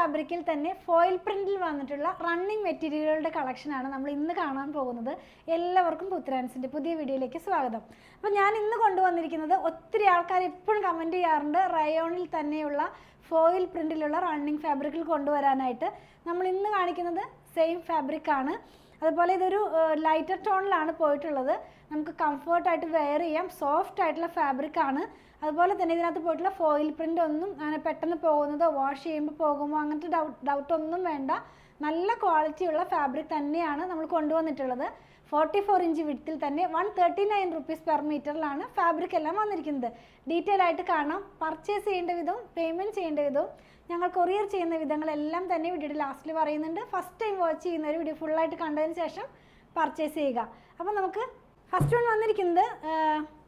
ഫാബ്രിക്കിൽ തന്നെ ഫോയിൽ പ്രിന്റിൽ വന്നിട്ടുള്ള റണ്ണിങ് മെറ്റീരിയലുകളുടെ കളക്ഷനാണ് നമ്മൾ ഇന്ന് കാണാൻ പോകുന്നത്. എല്ലാവർക്കും പുത്രാൻസിൻ്റെ പുതിയ വീഡിയോയിലേക്ക് സ്വാഗതം. അപ്പോൾ ഞാൻ ഇന്ന് കൊണ്ടുവന്നിരിക്കുന്നത് ഒത്തിരി ആൾക്കാർ എപ്പോഴും കമൻറ്റ് ചെയ്യാറുണ്ട് റയോണിൽ തന്നെയുള്ള ഫോയിൽ പ്രിന്റിലുള്ള റണ്ണിങ് ഫാബ്രിക്കിൽ കൊണ്ടുവരാനായിട്ട്. നമ്മൾ ഇന്ന് കാണിക്കുന്നത് സെയിം ഫാബ്രിക്കാണ്. അതുപോലെ ഇതൊരു ലൈറ്റർ ടോണിലാണ് പോയിട്ടുള്ളത്. നമുക്ക് കംഫർട്ടായിട്ട് വെയർ ചെയ്യാം. സോഫ്റ്റ് ആയിട്ടുള്ള ഫാബ്രിക്കാണ്. അതുപോലെ തന്നെ ഇതിനകത്ത് പോയിട്ടുള്ള ഫോയിൽ പ്രിൻ്റ് ഒന്നും അങ്ങനെ പെട്ടെന്ന് പോകുന്നതോ വാഷ് ചെയ്യുമ്പോൾ പോകുമോ അങ്ങനത്തെ ഡൗട്ടൊന്നും വേണ്ട. നല്ല ക്വാളിറ്റിയുള്ള ഫാബ്രിക് തന്നെയാണ് നമ്മൾ കൊണ്ടുവന്നിട്ടുള്ളത്. 44 ഇഞ്ച് വിഡ്ത്തിൽ തന്നെ 139 റുപ്പീസ് പെർ മീറ്ററിലാണ് ഫാബ്രിക് എല്ലാം വന്നിരിക്കുന്നത്. ഡീറ്റെയിൽ ആയിട്ട് കാണാം. പർച്ചേസ് ചെയ്യേണ്ട വിധവും പേയ്മെൻറ്റ് ചെയ്യേണ്ട വിധവും ഞങ്ങൾ കൊറിയർ ചെയ്യുന്ന വിധങ്ങളെല്ലാം തന്നെ വീഡിയോയുടെ ലാസ്റ്റിൽ പറയുന്നുണ്ട്. ഫസ്റ്റ് ടൈം വാച്ച് ചെയ്യുന്നവർ വീഡിയോ ഫുള്ളായിട്ട് കണ്ടതിന് ശേഷം പർച്ചേസ് ചെയ്യുക. അപ്പോൾ നമുക്ക് ഫസ്റ്റ് വൺ വന്നിരിക്കുന്നത്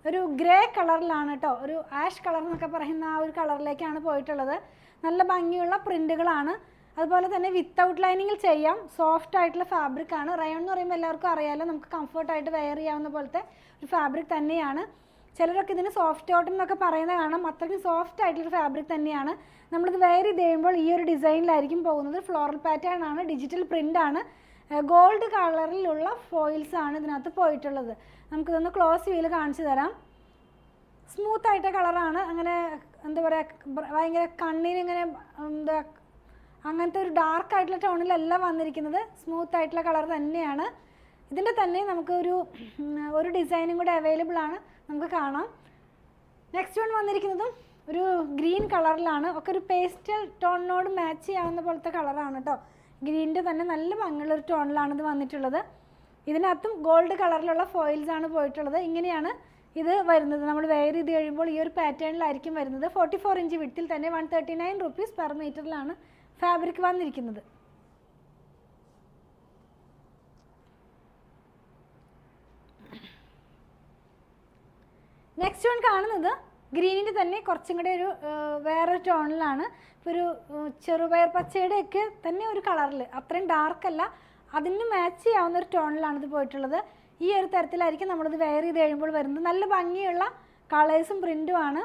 ഒരു ഗ്രേ കളറിലാണ് കേട്ടോ. ഒരു ആഷ് കളർ എന്നൊക്കെ പറയുന്ന ആ ഒരു കളറിലേക്കാണ് പോയിട്ടുള്ളത്. നല്ല ഭംഗിയുള്ള പ്രിൻറ്റുകളാണ്. അതുപോലെ തന്നെ വിത്തൗട്ട് ലൈനിങ്ങിൽ ചെയ്യാം. സോഫ്റ്റ് ആയിട്ടുള്ള ഫാബ്രിക്കാണ്. റയോൺ എന്ന് പറയുമ്പോൾ എല്ലാവർക്കും അറിയാമല്ലോ, നമുക്ക് കംഫർട്ടായിട്ട് വെയർ ചെയ്യാവുന്ന പോലത്തെ ഒരു ഫാബ്രിക് തന്നെയാണ്. ചിലരൊക്കെ ഇതിന് സോഫ്റ്റ് കോട്ടൺ എന്നൊക്കെ പറയുന്നത് കാണാം. അത്രയ്ക്കും സോഫ്റ്റ് ആയിട്ടുള്ള ഫാബ്രിക് തന്നെയാണ്. നമ്മളിത് വെയർ ചെയ്ത് കഴിയുമ്പോൾ ഈ ഒരു ഡിസൈനിലായിരിക്കും പോകുന്നത്. ഫ്ലോറൽ പാറ്റേൺ ആണ്, ഡിജിറ്റൽ പ്രിൻ്റ് ആണ്, ഗോൾഡ് കളറിലുള്ള ഫോയിൽസ് ആണ് ഇതിനകത്ത് പോയിട്ടുള്ളത്. നമുക്കിതൊന്ന് ക്ലോസ് വ്യൂവിൽ കാണിച്ചു തരാം. സ്മൂത്ത് ആയിട്ട കളറാണ്. അങ്ങനെ എന്താ പറയുക, ഭയങ്കര കണ്ണിന് ഇങ്ങനെ എന്താ അങ്ങനത്തെ ഒരു ഡാർക്ക് ആയിട്ടുള്ള ടോണിലല്ല വന്നിരിക്കുന്നത്. സ്മൂത്ത് ആയിട്ടുള്ള കളർ തന്നെയാണ്. ഇതിൻ്റെ തന്നെ നമുക്ക് ഒരു ഡിസൈനും കൂടെ അവൈലബിൾ ആണ്, നമുക്ക് കാണാം. നെക്സ്റ്റ് വൺ വന്നിരിക്കുന്നതും ഒരു ഗ്രീൻ കളറിലാണ്. ഒക്കെ ഒരു പേസ്റ്റൽ ടോണിനോട് മാച്ച് ചെയ്യാവുന്ന പോലത്തെ കളറാണ് കേട്ടോ. ഗ്രീനിൻ്റെ തന്നെ നല്ല ഭംഗിയുള്ളൊരു ടോണിലാണ് ഇത് വന്നിട്ടുള്ളത്. ഇതിനകത്തും ഗോൾഡ് കളറിലുള്ള ഫോയിൽസ് ആണ് പോയിട്ടുള്ളത്. ഇങ്ങനെയാണ് ഇത് വരുന്നത്. നമ്മൾ വെയർ ചെയ്ത് കഴിയുമ്പോൾ ഈ ഒരു പാറ്റേണിലായിരിക്കും വരുന്നത്. 44 ഇഞ്ച് വിഡ്ത്തിൽ തന്നെ 139 റുപ്പീസ് പെർ മീറ്ററിലാണ് ഫാബ്രിക് വന്നിരിക്കുന്നത്. നെക്സ്റ്റ് വൺ കാണുന്നത് ഗ്രീനിൻ്റെ തന്നെ കുറച്ചും കൂടെ ഒരു വേറൊരു ടോണിലാണ്. ഇപ്പോൾ ഒരു ചെറുപയർ പച്ചയുടെയൊക്കെ തന്നെ ഒരു കളറിൽ, അത്രയും ഡാർക്കല്ല, അതിന് മാച്ച് ചെയ്യാവുന്ന ഒരു ടോണിലാണ് ഇത് പോയിട്ടുള്ളത്. ഈ ഒരു തരത്തിലായിരിക്കും നമ്മളിത് വെയർ ചെയ്ത് കഴിയുമ്പോൾ വരുന്നത്. നല്ല ഭംഗിയുള്ള കളേഴ്സും പ്രിൻറ്റും ആണ്.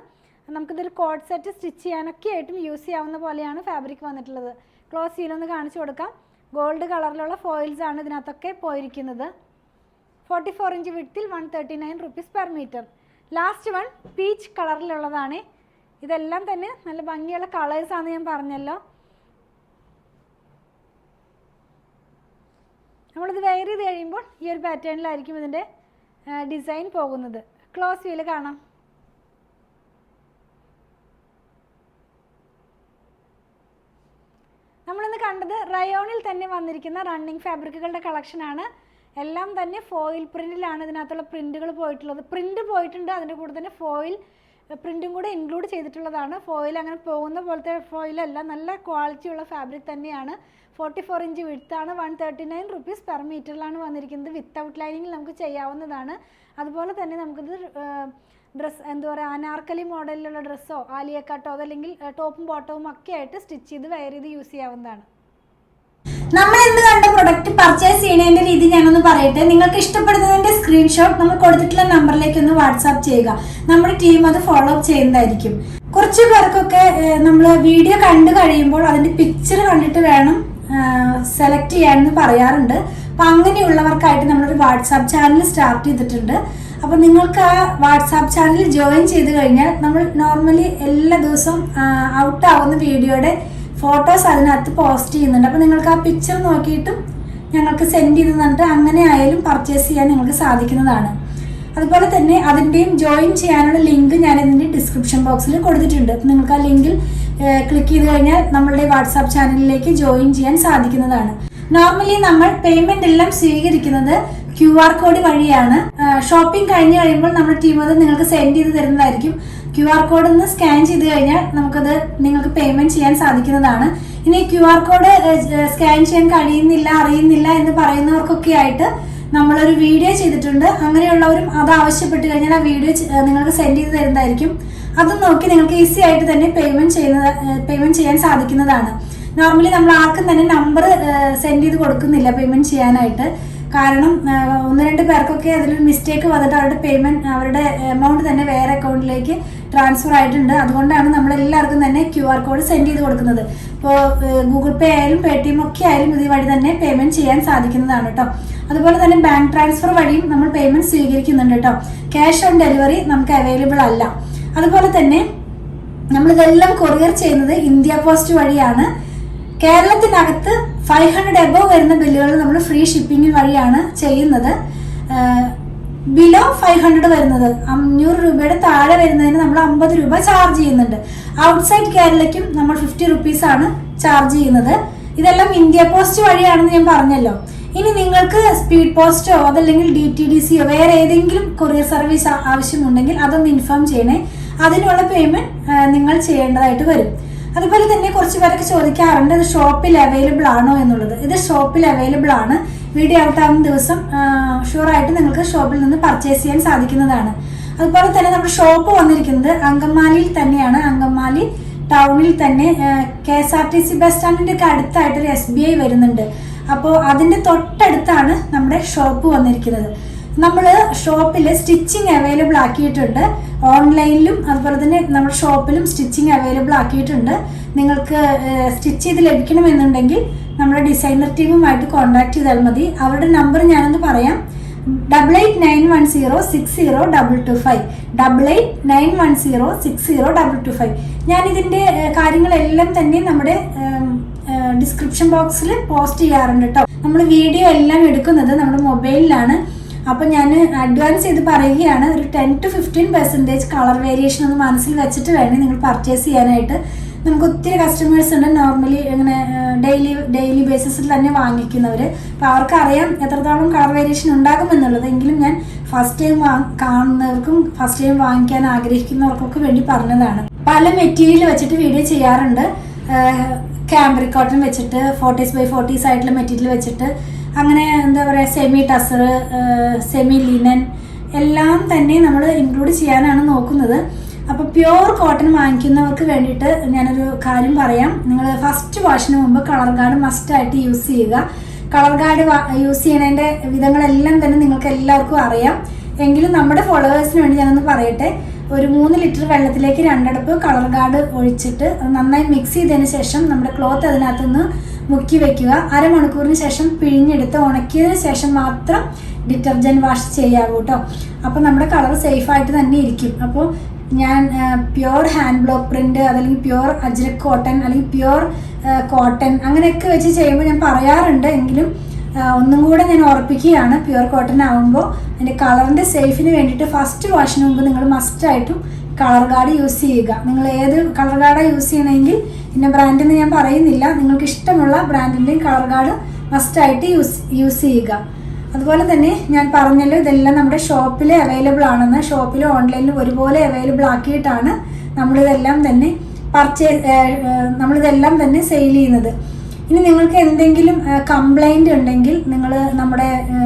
നമുക്കിതൊരു കോഡ് സെറ്റ് സ്റ്റിച്ച് ചെയ്യാനൊക്കെ ആയിട്ടും യൂസ് ചെയ്യാവുന്ന പോലെയാണ് ഫാബ്രിക് വന്നിട്ടുള്ളത്. ക്ലോസ് സീലൊന്ന് കാണിച്ചു കൊടുക്കാം. ഗോൾഡ് കളറിലുള്ള ഫോയിൽസ് ആണ് ഇതിനകത്തൊക്കെ പോയിരിക്കുന്നത്. 44 ഇഞ്ച് വിഡ്ത്തിൽ 139 rupees per metre. Last one peach കളറിലുള്ളതാണ്. ഇതെല്ലാം തന്നെ നല്ല ഭംഗിയുള്ള കളേഴ്സാണെന്ന് ഞാൻ പറഞ്ഞല്ലോ. നമ്മളിത് വെയർ ചെയ്ത് കഴിയുമ്പോൾ ഈ ഒരു പാറ്റേണിലായിരിക്കും ഇതിൻ്റെ ഡിസൈൻ പോകുന്നത്. ക്ലോസ് വ്യൂവിൽ കാണാം. നമ്മളിന്ന് കണ്ടത് റയോണിൽ തന്നെ വന്നിരിക്കുന്ന റണ്ണിങ് ഫാബ്രിക്കുകളുടെ കളക്ഷനാണ്. എല്ലാം തന്നെ ഫോയിൽ പ്രിൻറ്റിലാണ് ഇതിനകത്തുള്ള പ്രിൻറ്റുകൾ പോയിട്ടുള്ളത്. പ്രിൻറ്റ് പോയിട്ടുണ്ട്, അതിൻ്റെ കൂടെ തന്നെ ഫോയിൽ പ്രിൻറ്റും കൂടെ ഇൻക്ലൂഡ് ചെയ്തിട്ടുള്ളതാണ്. ഫോയിൽ അങ്ങനെ പോകുന്ന പോലത്തെ ഫോയിലല്ല, നല്ല ക്വാളിറ്റിയുള്ള ഫാബ്രിക് തന്നെയാണ്. 44 ഇഞ്ച് വിഡ്ത്താണ്. 139 റുപ്പീസ് പെർ മീറ്ററിലാണ് വന്നിരിക്കുന്നത്. വിത്തൗട്ട് ലൈനിങ്ങിൽ നമുക്ക് ചെയ്യാവുന്നതാണ്. അതുപോലെ തന്നെ നമുക്കിത് ഡ്രസ്സ് എന്താ പറയുക, അനാർക്കലി മോഡലിലുള്ള ഡ്രസ്സോ ആലിയ കട്ടോ അതല്ലെങ്കിൽ ടോപ്പും ബോട്ടവും ഒക്കെ ആയിട്ട് സ്റ്റിച്ച് ചെയ്ത് വെയർ ചെയ്ത് യൂസ് ചെയ്യാവുന്നതാണ്. നമ്മൾ ഇന്ന് കണ്ട പ്രൊഡക്റ്റ് പർച്ചേസ് ചെയ്യുന്നതിന്റെ രീതി ഞാനൊന്ന് പറയട്ടെ. നിങ്ങൾക്ക് ഇഷ്ടപ്പെടുന്നതിന്റെ സ്ക്രീൻഷോട്ട് നമ്മൾ കൊടുത്തിട്ടുള്ള നമ്പറിലേക്ക് ഒന്ന് വാട്സാപ്പ് ചെയ്യുക. നമ്മുടെ ടീം അത് ഫോളോ അപ്പ് ചെയ്യുന്നതായിരിക്കും. കുറച്ച് പേർക്കൊക്കെ നമ്മൾ വീഡിയോ കണ്ടു കഴിയുമ്പോൾ അതിന്റെ പിക്ചർ കണ്ടിട്ട് വേണം സെലക്ട് ചെയ്യാമെന്ന് പറയാറുണ്ട്. അപ്പം അങ്ങനെയുള്ളവർക്കായിട്ട് നമ്മളൊരു വാട്സാപ്പ് ചാനൽ സ്റ്റാർട്ട് ചെയ്തിട്ടുണ്ട്. അപ്പോൾ നിങ്ങൾക്ക് ആ വാട്സാപ്പ് ചാനൽ ജോയിൻ ചെയ്ത് കഴിഞ്ഞാൽ നമ്മൾ നോർമലി എല്ലാ ദിവസവും ഔട്ടാവുന്ന വീഡിയോയുടെ ഫോട്ടോസ് അതിനകത്ത് പോസ്റ്റ് ചെയ്യുന്നുണ്ട്. അപ്പോൾ നിങ്ങൾക്ക് ആ പിക്ചർ നോക്കിയിട്ടും ഞങ്ങൾക്ക് സെൻഡ് ചെയ്ത് തന്നിട്ട് അങ്ങനെ ആയാലും പർച്ചേസ് ചെയ്യാൻ നിങ്ങൾക്ക് സാധിക്കുന്നതാണ്. അതുപോലെ തന്നെ അതിൻ്റെയും ജോയിൻ ചെയ്യാനുള്ള ലിങ്ക് ഞാൻ ഇതിൻ്റെ ഡിസ്ക്രിപ്ഷൻ ബോക്സിൽ കൊടുത്തിട്ടുണ്ട്. നിങ്ങൾക്ക് ആ ലിങ്കിൽ ക്ലിക്ക് ചെയ്ത് കഴിഞ്ഞാൽ നമ്മളുടെ വാട്സാപ്പ് ചാനലിലേക്ക് ജോയിൻ ചെയ്യാൻ സാധിക്കുന്നതാണ്. നോർമലി നമ്മൾ പേയ്മെന്റ് എല്ലാം സ്വീകരിക്കുന്നത് QR കോഡ് വഴിയാണ്. ഷോപ്പിംഗ് കഴിഞ്ഞ് കഴിയുമ്പോൾ നമ്മുടെ ടീം അത് നിങ്ങൾക്ക് സെൻഡ് ചെയ്ത് തരുന്നതായിരിക്കും. QR കോഡ് ഒന്ന് സ്കാൻ ചെയ്ത് കഴിഞ്ഞാൽ നമുക്കത് നിങ്ങൾക്ക് പേയ്മെന്റ് ചെയ്യാൻ സാധിക്കുന്നതാണ്. ഇനി QR കോഡ് സ്കാൻ ചെയ്യാൻ കഴിയുന്നില്ല, അറിയുന്നില്ല എന്ന് പറയുന്നവർക്കൊക്കെ ആയിട്ട് നമ്മളൊരു വീഡിയോ ചെയ്തിട്ടുണ്ട്. അങ്ങനെയുള്ളവരും അത് ആവശ്യപ്പെട്ട് കഴിഞ്ഞാൽ ആ വീഡിയോ നിങ്ങൾക്ക് സെൻഡ് ചെയ്ത് തരുന്നതായിരിക്കും. അത് നോക്കി നിങ്ങൾക്ക് ഈസി ആയിട്ട് തന്നെ പേയ്മെന്റ് ചെയ്യാൻ സാധിക്കുന്നതാണ്. നോർമലി നമ്മൾ ആർക്കും തന്നെ നമ്പർ സെൻഡ് ചെയ്ത് കൊടുക്കുന്നില്ല പേയ്മെന്റ് ചെയ്യാനായിട്ട്. കാരണം 1-2 പേർക്കൊക്കെ അതിലൊരു മിസ്റ്റേക്ക് വന്നിട്ട് അവരുടെ എമൗണ്ട് തന്നെ വേറെ അക്കൗണ്ടിലേക്ക് ട്രാൻസ്ഫർ ആയിട്ടുണ്ട്. അതുകൊണ്ടാണ് നമ്മളെല്ലാവർക്കും തന്നെ QR കോഡ് സെൻഡ് ചെയ്ത് കൊടുക്കുന്നത്. ഇപ്പോൾ ഗൂഗിൾ പേ ആയാലും Paytm ഒക്കെ ആയാലും ഇത് വഴി തന്നെ പേയ്മെന്റ് ചെയ്യാൻ സാധിക്കുന്നതാണ് കേട്ടോ. അതുപോലെ തന്നെ ബാങ്ക് ട്രാൻസ്ഫർ വഴിയും നമ്മൾ പേയ്മെന്റ് സ്വീകരിക്കുന്നുണ്ട് കേട്ടോ. ക്യാഷ് ഓൺ ഡെലിവറി നമുക്ക് അവൈലബിൾ അല്ല. അതുപോലെ തന്നെ നമ്മളിതെല്ലാം കൊറിയർ ചെയ്യുന്നത് ഇന്ത്യ പോസ്റ്റ് വഴിയാണ്. കേരളത്തിനകത്ത് 500 എബവ് വരുന്ന ബില്ലുകൾ നമ്മൾ ഫ്രീ ഷിപ്പിംഗ് വഴിയാണ് ചെയ്യുന്നത്. ബിലോ 500 വരുന്നത് 500 രൂപയുടെ താഴെ വരുന്നതിന് നമ്മൾ 50 രൂപ ചാർജ് ചെയ്യുന്നുണ്ട്. ഔട്ട്സൈഡ് കേരളയ്ക്കും നമ്മൾ 50 റുപ്പീസ് ആണ് ചാർജ് ചെയ്യുന്നത്. ഇതെല്ലാം ഇന്ത്യ പോസ്റ്റ് വഴിയാണെന്ന് ഞാൻ പറഞ്ഞല്ലോ. ഇനി നിങ്ങൾക്ക് സ്പീഡ് പോസ്റ്റോ അതല്ലെങ്കിൽ DTDCയോ വേറെ ഏതെങ്കിലും കൊറിയർ സർവീസ് ആവശ്യമുണ്ടെങ്കിൽ അതൊന്ന് ഇൻഫോം ചെയ്യണേ. അതിനുള്ള പേയ്മെന്റ് നിങ്ങൾ ചെയ്യേണ്ടതായിട്ട് വരും. അതുപോലെ തന്നെ കുറച്ച് പേരൊക്കെ ചോദിക്കാറുണ്ട് ഇത് ഷോപ്പിൽ അവൈലബിൾ ആണോ എന്നുള്ളത്. ഇത് ഷോപ്പിൽ അവൈലബിൾ ആണ്. വീഡിയോ ഔട്ട് ആവുന്ന ദിവസം ഷുവറായിട്ട് നിങ്ങൾക്ക് ഷോപ്പിൽ നിന്ന് പർച്ചേസ് ചെയ്യാൻ സാധിക്കുന്നതാണ്. അതുപോലെ തന്നെ നമ്മുടെ ഷോപ്പ് വന്നിരിക്കുന്നത് അങ്കമാലിയിൽ തന്നെയാണ്. അങ്കമാലി ടൗണിൽ തന്നെ KSRTC ബസ് സ്റ്റാൻഡിൻ്റെ ഒക്കെ അടുത്തായിട്ടൊരു SBI വരുന്നുണ്ട്. അപ്പോൾ അതിൻ്റെ തൊട്ടടുത്താണ് നമ്മുടെ ഷോപ്പ് വന്നിരിക്കുന്നത്. നമ്മൾ ഷോപ്പിൽ സ്റ്റിച്ചിങ് അവൈലബിൾ ആക്കിയിട്ടുണ്ട്. ഓൺലൈനിലും അതുപോലെ തന്നെ നമ്മുടെ ഷോപ്പിലും സ്റ്റിച്ചിങ് അവൈലബിൾ ആക്കിയിട്ടുണ്ട്. നിങ്ങൾക്ക് സ്റ്റിച്ച് ചെയ്ത് ലഭിക്കണമെന്നുണ്ടെങ്കിൽ നമ്മുടെ ഡിസൈനർ ടീമുമായിട്ട് കോൺടാക്ട് ചെയ്താൽ മതി. അവരുടെ നമ്പർ ഞാനൊന്ന് പറയാം. 8891060225 8891060225. ഞാനിതിൻ്റെ കാര്യങ്ങളെല്ലാം തന്നെ നമ്മുടെ ഡിസ്ക്രിപ്ഷൻ ബോക്സിൽ പോസ്റ്റ് ചെയ്യാറുണ്ട് കേട്ടോ. നമ്മൾ വീഡിയോ എല്ലാം എടുക്കുന്നത് നമ്മുടെ മൊബൈലിലാണ്. അപ്പം ഞാൻ അഡ്വാൻസ് ചെയ്ത് പറയുകയാണ്, ഒരു 10 to 15% കളർ വേരിയേഷൻ ഒന്ന് മനസ്സിൽ വെച്ചിട്ട് വേണം നിങ്ങൾ പർച്ചേസ് ചെയ്യാനായിട്ട്. നമുക്ക് ഒത്തിരി കസ്റ്റമേഴ്സ് ഉണ്ട് നോർമലി ഇങ്ങനെ ഡെയിലി ബേസിസിൽ തന്നെ വാങ്ങിക്കുന്നവർ. അപ്പോൾ അവർക്കറിയാം എത്രത്തോളം കളർ വേരിയേഷൻ ഉണ്ടാകുമെന്നുള്ളത്. എങ്കിലും ഞാൻ ഫസ്റ്റ് ടൈം കാണുന്നവർക്കും ഫസ്റ്റ് ടൈം വാങ്ങിക്കാൻ ആഗ്രഹിക്കുന്നവർക്കൊക്കെ വേണ്ടി പറഞ്ഞതാണ്. പല മെറ്റീരിയൽ വെച്ചിട്ട് വീഡിയോ ചെയ്യാറുണ്ട്. ക്യാമ്പ്രിക് കോട്ടൺ വെച്ചിട്ട് 40s by 40s ആയിട്ടുള്ള മെറ്റീരിയൽ വെച്ചിട്ട് അങ്ങനെ എന്താ പറയുക സെമി ടസർ, സെമി ലിനൻ എല്ലാം തന്നെ നമ്മൾ ഇൻക്ലൂഡ് ചെയ്യാനാണ് നോക്കുന്നത്. അപ്പോൾ പ്യുവർ കോട്ടൺ വാങ്ങിക്കുന്നവർക്ക് വേണ്ടിയിട്ട് ഞാനൊരു കാര്യം പറയാം. നിങ്ങൾ ഫസ്റ്റ് വാഷിന് മുമ്പ് കളർ ഗാർഡ് മസ്റ്റായിട്ട് യൂസ് ചെയ്യുക. കളർ ഗാർഡ് യൂസ് ചെയ്യുന്നതിൻ്റെ വിധങ്ങളെല്ലാം തന്നെ നിങ്ങൾക്ക് എല്ലാവർക്കും അറിയാം. എങ്കിലും നമ്മുടെ ഫോളോവേഴ്സിന് വേണ്ടി ഞാനൊന്ന് പറയട്ടെ. ഒരു 3 ലിറ്റർ വെള്ളത്തിലേക്ക് 2 അടപ്പ് കളർ ഗാർഡ് ഒഴിച്ചിട്ട് നന്നായി മിക്സ് ചെയ്തതിന് ശേഷം നമ്മുടെ ക്ലോത്ത് അതിനകത്തുനിന്ന് മുക്കി വെക്കുക. അരമണിക്കൂറിന് ശേഷം പിഴിഞ്ഞെടുത്ത് ഉണക്കിയതിന് ശേഷം മാത്രം ഡിറ്റർജൻറ്റ് വാഷ് ചെയ്യാവൂ കേട്ടോ. അപ്പോൾ നമ്മുടെ കളർ സേഫായിട്ട് തന്നെ ഇരിക്കും. അപ്പോൾ ഞാൻ പ്യുവർ ഹാൻഡ് ബ്ലോക്ക് പ്രിന്റ് അതല്ലെങ്കിൽ പ്യുവർ അജ്രക് കോട്ടൺ അല്ലെങ്കിൽ പ്യുവർ കോട്ടൺ അങ്ങനെയൊക്കെ വെച്ച് ചെയ്യുമ്പോൾ ഞാൻ പറയാറുണ്ട്. എങ്കിലും ഒന്നും കൂടെ ഞാൻ ഉറപ്പിക്കുകയാണ്, പ്യുവർ കോട്ടൺ ആകുമ്പോൾ അതിൻ്റെ കളറിൻ്റെ സേഫിന് വേണ്ടിയിട്ട് ഫസ്റ്റ് വാഷിന് മുമ്പ് നിങ്ങൾ മസ്റ്റായിട്ടും കളർ ഗാർഡ് യൂസ് ചെയ്യുക. നിങ്ങൾ ഏത് കളർ ഗാർഡാണ് യൂസ് ചെയ്യണമെങ്കിൽ ഇന്ന ബ്രാൻഡെന്ന് ഞാൻ പറയുന്നില്ല, നിങ്ങൾക്ക് ഇഷ്ടമുള്ള ബ്രാൻഡിൻ്റെയും കളർ ഗാർഡ് മസ്റ്റായിട്ട് യൂസ് ചെയ്യുക. അതുപോലെ തന്നെ ഞാൻ പറഞ്ഞല്ലോ ഇതെല്ലാം നമ്മുടെ ഷോപ്പിൽ അവൈലബിൾ ആണെന്ന്. ഷോപ്പിലും ഓൺലൈനിലും ഒരുപോലെ അവൈലബിൾ ആക്കിയിട്ടാണ് നമ്മളിതെല്ലാം തന്നെ സെയിൽ ചെയ്യുന്നത്. ഇനി നിങ്ങൾക്ക് എന്തെങ്കിലും കംപ്ലൈൻറ്റ് ഉണ്ടെങ്കിൽ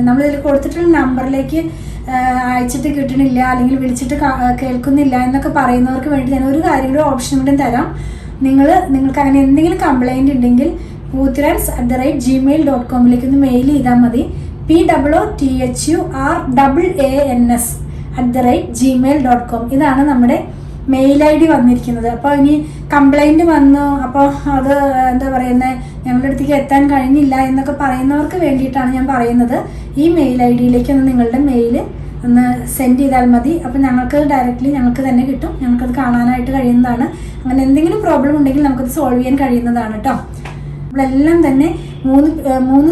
നമ്മളിതിൽ കൊടുത്തിട്ടുള്ള നമ്പറിലേക്ക് അയച്ചിട്ട് കിട്ടണില്ല അല്ലെങ്കിൽ വിളിച്ചിട്ട് കേൾക്കുന്നില്ല എന്നൊക്കെ പറയുന്നവർക്ക് വേണ്ടി ഞാൻ ഒരു കാര്യം കൂടി ഓപ്ഷൻ കൂടി തരാം. നിങ്ങൾക്ക് അങ്ങനെ എന്തെങ്കിലും കംപ്ലൈൻറ്റ് ഉണ്ടെങ്കിൽ poothirans@gmail.com ഒന്ന് മെയിൽ ചെയ്താൽ മതി. POOTHRANS@gmail.com ഇതാണ് നമ്മുടെ മെയിൽ ID വന്നിരിക്കുന്നത്. അപ്പോൾ ഇനി കംപ്ലൈൻറ്റ് വന്നു, അപ്പോൾ അത് എന്താ പറയുന്നത് ഞങ്ങളുടെ അടുത്തേക്ക് എത്താൻ കഴിഞ്ഞില്ല എന്നൊക്കെ പറയുന്നവർക്ക് വേണ്ടിയിട്ടാണ് ഞാൻ പറയുന്നത്. ഈ മെയിൽ ID-യിലേക്ക് ഒന്ന് നിങ്ങളുടെ മെയിൽ ഒന്ന് സെൻഡ് ചെയ്താൽ മതി. അപ്പോൾ ഞങ്ങൾക്ക് ഡയറക്റ്റ്ലി ഞങ്ങൾക്ക് തന്നെ കിട്ടും, ഞങ്ങൾക്കത് കാണാനായിട്ട് കഴിയുന്നതാണ്. അങ്ങനെ എന്തെങ്കിലും പ്രോബ്ലം ഉണ്ടെങ്കിൽ നമുക്കത് സോൾവ് ചെയ്യാൻ കഴിയുന്നതാണ് കേട്ടോ. നമ്മളെല്ലാം തന്നെ മൂന്ന്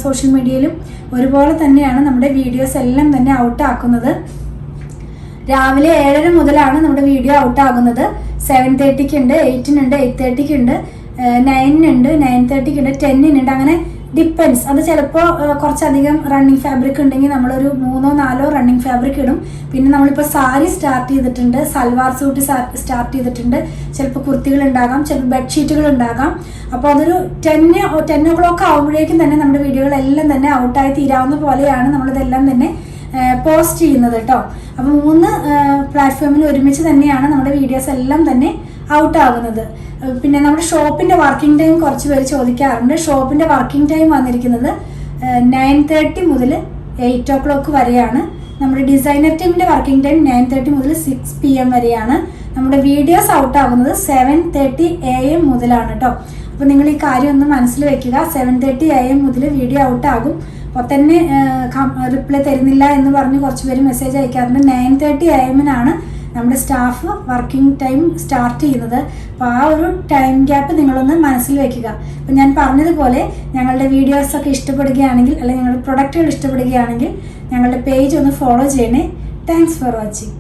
സോഷ്യൽ മീഡിയയിലും ഒരുപോലെ തന്നെയാണ് നമ്മുടെ വീഡിയോസ് എല്ലാം തന്നെ ഔട്ട് ആക്കുന്നത്. രാവിലെ 7:30 മുതലാണ് നമ്മുടെ വീഡിയോ ഔട്ട് ആകുന്നത്. 7:30 ഉണ്ട്, 8-നുണ്ട്, 8:30 ഉണ്ട്, 9-നുണ്ട്, 9:30 ഉണ്ട്, 10-നുണ്ട്. അങ്ങനെ ഡിപ്പെൻസ്. അത് ചിലപ്പോൾ കുറച്ചധികം റണ്ണിങ് ഫാബ്രിക് ഉണ്ടെങ്കിൽ നമ്മളൊരു 3-4 റണ്ണിങ് ഫാബ്രിക് ഇടും. പിന്നെ നമ്മളിപ്പോൾ സാരി സ്റ്റാർട്ട് ചെയ്തിട്ടുണ്ട്, സൽവാർ സൂട്ട് സ്റ്റാർട്ട് ചെയ്തിട്ടുണ്ട്, ചിലപ്പോൾ കുർത്തികൾ ഉണ്ടാകാം, ചിലപ്പോൾ ബെഡ്ഷീറ്റുകൾ ഉണ്ടാകാം. അപ്പോൾ അതൊരു 10 o'clock ആകുമ്പോഴേക്കും തന്നെ നമ്മുടെ വീഡിയോകളെല്ലാം തന്നെ ഔട്ടായി തീരാവുന്ന പോലെയാണ് നമ്മളിതെല്ലാം തന്നെ പോസ്റ്റ് ചെയ്യുന്നത് കേട്ടോ. അപ്പോൾ 3 പ്ലാറ്റ്ഫോമിൽ ഒരുമിച്ച് തന്നെയാണ് നമ്മുടെ വീഡിയോസ് എല്ലാം തന്നെ ഔട്ട് ആകുന്നത്. പിന്നെ നമ്മുടെ ഷോപ്പിൻ്റെ വർക്കിംഗ് ടൈം കുറച്ച് പേര് ചോദിക്കാറുണ്ട്. ഷോപ്പിൻ്റെ വർക്കിംഗ് ടൈം വന്നിരിക്കുന്നത് 9:30 മുതൽ 8 o'clock വരെയാണ്. നമ്മുടെ ഡിസൈനർ ടീമിൻ്റെ വർക്കിംഗ് ടൈം 9:30 മുതൽ 6 PM വരെയാണ്. നമ്മുടെ വീഡിയോസ് ഔട്ട് ആകുന്നത് 7:30 AM മുതലാണ് കേട്ടോ. അപ്പോൾ നിങ്ങൾ ഈ കാര്യം ഒന്ന് മനസ്സിൽ വെക്കുക. 7:30 AM മുതൽ വീഡിയോ ഔട്ട് ആകും. അപ്പോൾ തന്നെ റിപ്ലൈ തരുന്നില്ല എന്ന് പറഞ്ഞ് കുറച്ച് പേര് മെസ്സേജ് അയക്കാറുണ്ട്. 9:30 AM-നാണ് നമ്മുടെ സ്റ്റാഫ് വർക്കിംഗ് ടൈം സ്റ്റാർട്ട് ചെയ്യുന്നത്. അപ്പോൾ ആ ഒരു ടൈം ഗ്യാപ്പ് നിങ്ങളൊന്ന് മനസ്സിൽ വെക്കുക. അപ്പോൾ ഞാൻ പറഞ്ഞതുപോലെ ഞങ്ങളുടെ വീഡിയോസൊക്കെ ഇഷ്ടപ്പെടുകയാണെങ്കിൽ അല്ലെങ്കിൽ ഞങ്ങളുടെ പ്രൊഡക്റ്റുകൾ ഇഷ്ടപ്പെടുകയാണെങ്കിൽ ഞങ്ങളുടെ പേജ് ഒന്ന് ഫോളോ ചെയ്യണേ. Thanks for watching.